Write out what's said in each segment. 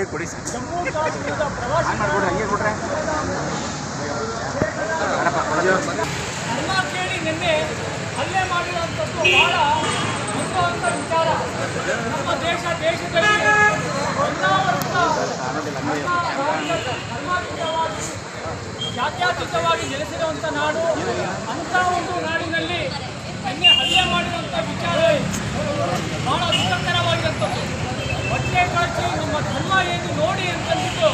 ಜಮ್ಮು ಕಾಶ್ಮೀರದ ಪ್ರವಾಸಿ ಧರ್ಮ ಕೇಳಿ ನಿನ್ನೆ ಹಲ್ಲೆ ಮಾಡಿರುವಂಥದ್ದು ಬಹಳ ಮುಖ್ಯವಂತ ವಿಚಾರ. ನಮ್ಮ ದೇಶದಲ್ಲಿ ಧರ್ಮಾತೀತವಾಗಿ ಜಾತ್ಯತೀತವಾಗಿ ನೆಲೆಸಿರುವಂಥ ನಾಡು. ಅಂಥ ಒಂದು ನಾಡಿನಲ್ಲಿ ನಿನ್ನೆ ಹಲ್ಲೆ ಮಾಡಿರುವಂಥ ವಿಚಾರ ಬಹಳ ದುಃಖಕರವಾಗಿರುವಂಥದ್ದು. ಹೊಟ್ಟೆ ಕಳಚಿ ನಮ್ಮ ಧರ್ಮ ಏನು ನೋಡಿ ಅಂತಂದ್ಬಿಟ್ಟು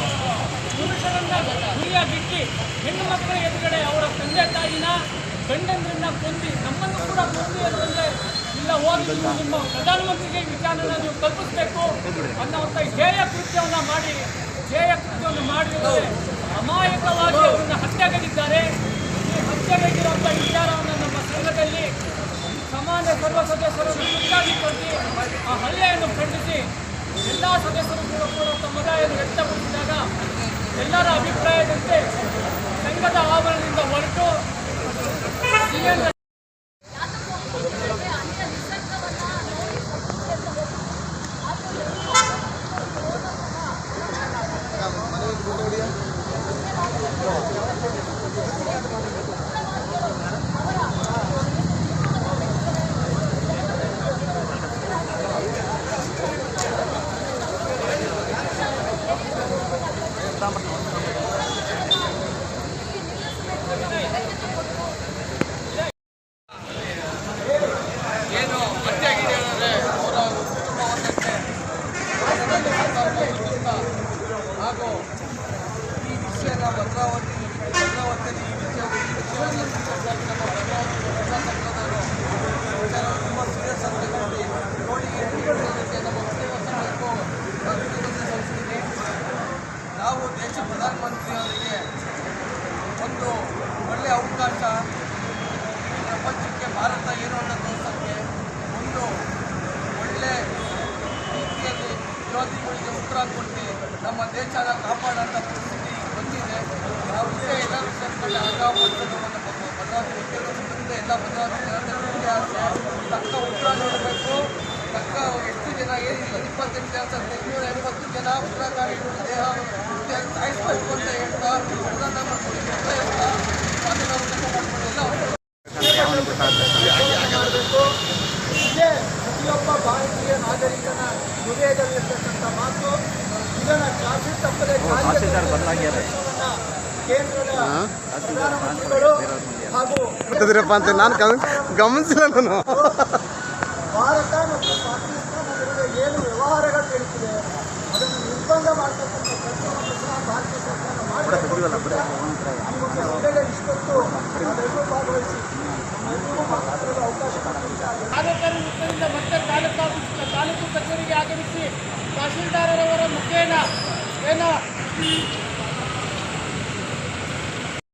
ಪುರುಷರನ್ನ ಗುರಿಯಾಗಿಟ್ಟು ಹೆಣ್ಣು ಮಕ್ಕಳ ಎದುರುಗಡೆ ಅವರ ತಂದೆ ತಾಯಿನ ಗಂಡಂದ್ರನ್ನ ಕೊಂದು ನಮ್ಮನ್ನು ಕೂಡ ಕೊಂದು ಅಂತಂದರೆ ಇಲ್ಲ ಹೋಗಿ ನಿಮ್ಮ ಪ್ರಧಾನಮಂತ್ರಿಗೆ ವಿಚಾರನ ನೀವು ಕಲ್ಪಿಸಬೇಕು ಅನ್ನೋಂಥ ಹೇಯ ಕೃತ್ಯವನ್ನು ಮಾಡಿದರೆ ಅಮಾಯಕವಾಗಿ ಅವರನ್ನು ಹತ್ಯೆಗೈದಿದ್ದಾರೆ. ಈ ಹತ್ಯೆಗೈದಿರುವಂಥ ವಿಚಾರವನ್ನು ನಮ್ಮ ಸಂಘದಲ್ಲಿ ಸಮಾನ ಸರ್ವ ಸದಸ್ಯರನ್ನು ಸುತ್ತಾಗಿ ಕೊಟ್ಟು ಆ ಹಲ್ಲೆಯನ್ನು ಖಂಡಿಸಿ ಎಲ್ಲ ಸದಸ್ಯರು ಕೂಡ ಸಮುದಾಯವನ್ನು ವ್ಯಕ್ತಪಡಿಸಿದಾಗ ಎಲ್ಲರ ಅಭಿಪ್ರಾಯದಂತೆ ಸಂಘದ ಆವರಣದಿಂದ ಹೊರಟು ಏನು ಮಧ್ಯಾಗಿದೆ ಅಂದರೆ ಅವರ ಕುಟುಂಬವನ್ನಷ್ಟೇ ಹಾಗೂ ಈ ವಿಷಯನ ಭದ್ರಾವತಿಯಲ್ಲಿ ಈ ವಿಚಾರವನ್ನು ನಮ್ಮ ಭದ್ರಾವತಿ ಸಂಘದವರು ವಿಚಾರ ತುಂಬ ಸೀರಿಯಸ್ ಅಂತ ನೋಡಿ ನಮ್ಮ ಉದ್ಯೋಗ ಸಂಘಕ್ಕೂ ಸಂಸ್ಥೆಗೆ ನಾವು ದೇಶ ಪ್ರಧಾನಮಂತ್ರಿಯವರಿಗೆ ಒಂದು ಒಳ್ಳೆಯ ಅವಕಾಶ ಪ್ರಪಂಚಕ್ಕೆ ಭಾರತ ಏನು ಅನ್ನೋ ತೋರಿಸೋಕ್ಕೆ ಒಂದು ಒಳ್ಳೆ ರೀತಿಯಲ್ಲಿ ವಿರೋಧಿಗಳಿಗೆ ಉತ್ತರ ಕೊಟ್ಟು ನಮ್ಮ ದೇಶನ ಕಾಪಾಡೋಂಥ ಪರಿಸ್ಥಿತಿ ಬಂದಿದೆ. ನಾವು ಇದೇ ಎಲ್ಲರೂ ಸೇರ್ಕೊಂಡು ಭದ್ರಾವತಿ ಉದ್ಯೋಗದಿಂದ ಎಲ್ಲ ಭದ್ರಾವತಿ ಜನತೆ ತಕ್ಕ ಉತ್ತರ ನೀಡಬೇಕು. ತಕ್ಕ ಎಷ್ಟು ಜನ ಏನಿಲ್ಲ 28,880 ಜನ ಉಗ್ರಗಾಮಿಗಳು ದೇಹ ಸಾಯಿಸಬೇಕು ಅಂತ ಹೇಳ್ತಾ ಪ್ರಧಾನಮಂತ್ರಿ ಅದನ್ನು ಮಾಡಬೇಕು. ಇದೇ ಪ್ರತಿಯೊಬ್ಬ ಭಾರತೀಯ ನಾಗರಿಕನ ಹೃದಯದಲ್ಲಿರ್ತಕ್ಕಂಥ ಮಾತು. ಇದನ್ನು ಚಾಚು ತಪ್ಪದೆ ಕೇಂದ್ರದ ಪ್ರಧಾನಮಂತ್ರಿಗಳು ಹಾಗೂ ಅಂತ ನಾನು ಗಮನಿಸಿಲ್ಲ. ನಾನು ಭಾರತ ಮತ್ತು ಪಾಕಿಸ್ತಾನ ನಡುವೆ ಏನು ವ್ಯವಹಾರಗಳು ನಡೀತಿದೆ ಅದನ್ನು ನಿರ್ಬಂಧ ಮಾಡತಕ್ಕಂಥ ಕೆಲಸವನ್ನು ಭಾರತೀಯ ಸರ್ಕಾರ ಮಾಡಬೇಕು. ಇಷ್ಟೊತ್ತು